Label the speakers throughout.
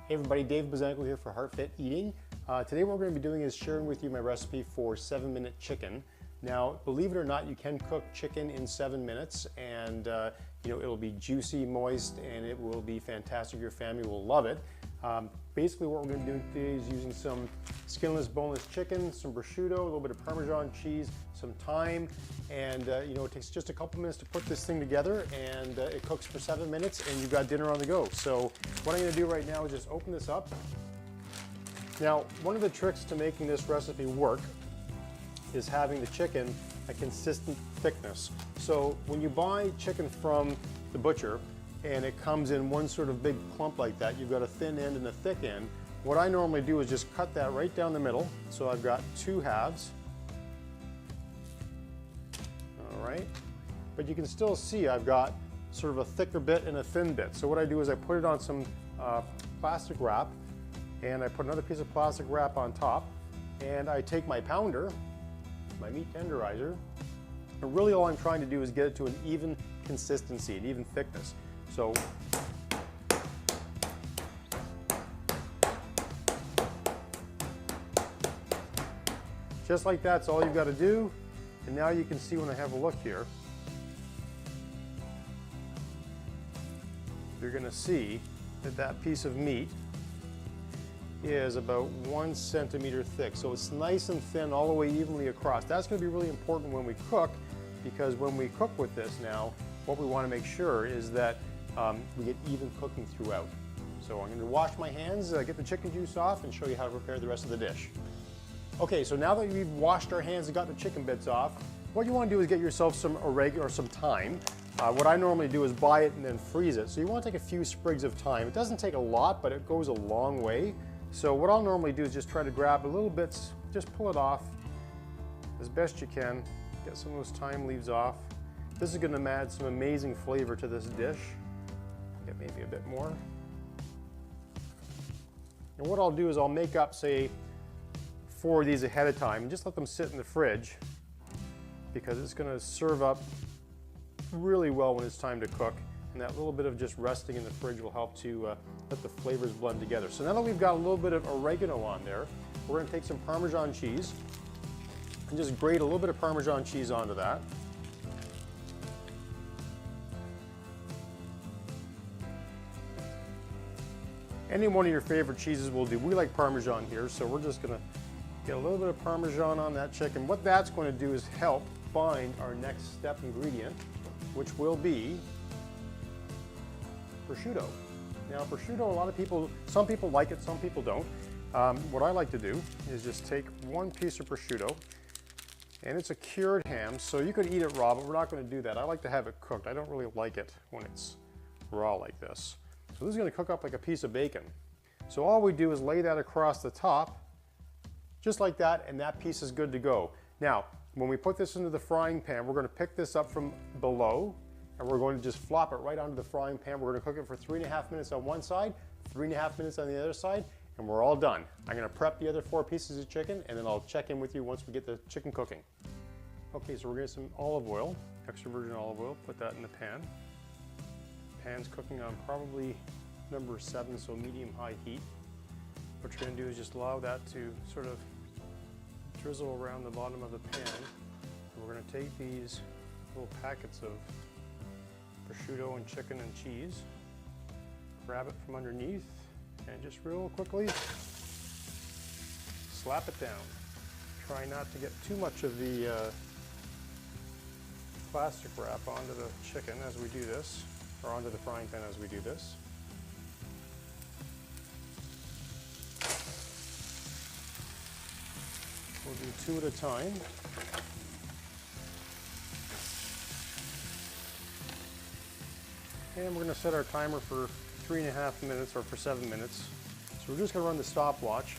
Speaker 1: Hey everybody, Dave Bazanko here for Heart Fit Eating. Today what we're going to be doing is sharing with you my recipe for 7-minute chicken. Now, believe it or not, you can cook chicken in 7 minutes and it'll be juicy, moist, and it will be fantastic. Your family will love it. Basically what we're going to be doing today is using some skinless, boneless chicken, some prosciutto, a little bit of Parmesan cheese, some thyme, and it takes just a couple minutes to put this thing together, and it cooks for 7 minutes and you've got dinner on the go. So what I'm going to do right now is just open this up. Now, one of the tricks to making this recipe work is having the chicken a consistent thickness. So when you buy chicken from the butcher and it comes in one sort of big clump like that, you've got a thin end and a thick end. What I normally do is just cut that right down the middle. So I've got 2 halves. All right, but you can still see I've got sort of a thicker bit and a thin bit. So what I do is I put it on some plastic wrap, and I put another piece of plastic wrap on top, and I take my pounder, my meat tenderizer, and really all I'm trying to do is get it to an even consistency, an even thickness. So just like that's all you've got to do. And now you can see when I have a look here, you're going to see that that piece of meat is about 1 centimeter thick. So it's nice and thin all the way evenly across. That's going to be really important when we cook, because when we cook with this now, what we want to make sure is that we get even cooking throughout. So I'm going to wash my hands, get the chicken juice off, and show you how to prepare the rest of the dish. Okay, so now that we've washed our hands and got the chicken bits off, what you want to do is get yourself some oregano or some thyme. What I normally do is buy it and then freeze it. So you want to take a few sprigs of thyme. It doesn't take a lot, but it goes a long way. So what I'll normally do is just try to grab a little bits, just pull it off as best you can. Get some of those thyme leaves off. This is going to add some amazing flavor to this dish. Get maybe a bit more. And what I'll do is I'll make up, say, 4 of these ahead of time and just let them sit in the fridge, because it's going to serve up really well when it's time to cook, and that little bit of just resting in the fridge will help to let the flavors blend together. So now that we've got a little bit of oregano on there, we're going to take some Parmesan cheese and just grate a little bit of Parmesan cheese onto that. Any one of your favorite cheeses will do. We like Parmesan here, so we're just going to get a little bit of Parmesan on that chicken. What that's going to do is help bind our next step ingredient, which will be prosciutto. Now prosciutto, a lot of people, some people like it, some people don't. What I like to do is just take 1 piece of prosciutto, and it's a cured ham, so you could eat it raw, but we're not going to do that. I like to have it cooked. I don't really like it when it's raw like this. So this is going to cook up like a piece of bacon. So all we do is lay that across the top, just like that, and that piece is good to go. Now, when we put this into the frying pan, we're going to pick this up from below, and we're going to just flop it right onto the frying pan. We're going to cook it for 3.5 minutes on one side, 3.5 minutes on the other side, and we're all done. I'm going to prep the other 4 pieces of chicken, and then I'll check in with you once we get the chicken cooking. Okay, so we're going to get some olive oil, extra virgin olive oil, put that in the pan. Pan's cooking on probably number 7, so medium-high heat. What you're going to do is just allow that to sort of drizzle around the bottom of the pan. And we're going to take these little packets of prosciutto and chicken and cheese, grab it from underneath, and just real quickly slap it down. Try not to get too much of the plastic wrap onto the chicken as we do this, or onto the frying pan as we do this. We'll do 2 at a time. And we're going to set our timer for 3.5 minutes, or for 7 minutes. So we're just going to run the stopwatch.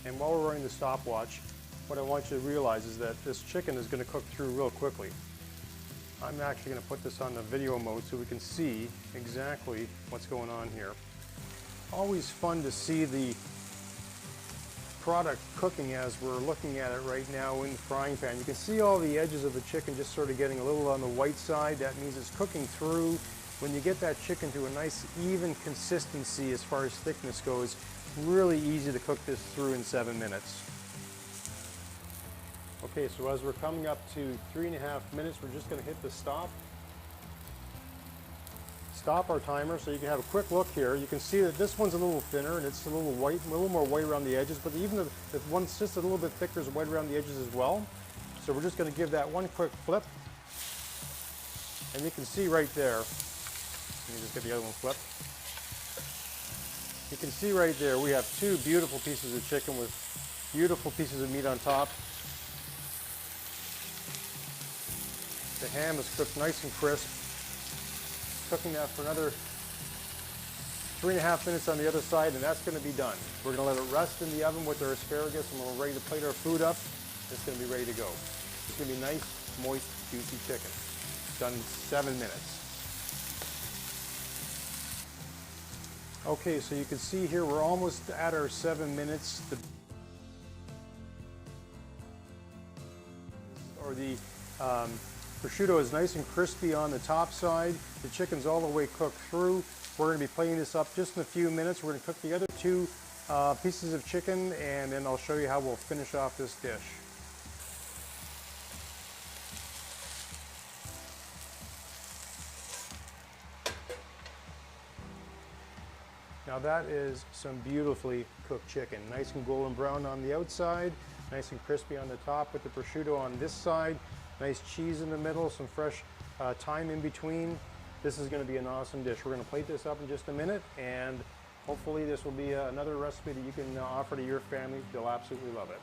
Speaker 1: And while we're running the stopwatch, what I want you to realize is that this chicken is going to cook through real quickly. I'm actually going to put this on the video mode so we can see exactly what's going on here. Always fun to see the product cooking as we're looking at it right now in the frying pan. You can see all the edges of the chicken just sort of getting a little on the white side. That means it's cooking through. when you get that chicken to a nice even consistency as far as thickness goes, really easy to cook this through in 7 minutes. Okay, so as we're coming up to 3.5 minutes, we're just going to hit the stop our timer so you can have a quick look here. You can see that this one's a little thinner and it's a little white, a little more white around the edges, but even the one's just a little bit thicker is white around the edges as well. So we're just going to give that one quick flip, and you can see right there, let me just get the other one flipped. You can see right there we have two beautiful pieces of chicken with beautiful pieces of meat on top. The ham is cooked nice and crisp. Cooking that for another 3.5 minutes on the other side, and that's going to be done. We're going to let it rest in the oven with our asparagus, and when we're ready to plate our food up, it's going to be ready to go. It's going to be nice, moist, juicy chicken. Done in 7 minutes. Okay, so you can see here we're almost at our 7 minutes. Prosciutto is nice and crispy on the top side. The chicken's all the way cooked through. We're going to be plating this up just in a few minutes. We're going to cook the other two pieces of chicken, and then I'll show you how we'll finish off this dish. Now that is some beautifully cooked chicken. Nice and golden brown on the outside, nice and crispy on the top with the prosciutto on this side. Nice cheese in the middle, some fresh thyme in between. This is going to be an awesome dish. We're going to plate this up in just a minute, and hopefully this will be another recipe that you can offer to your family. They'll absolutely love it.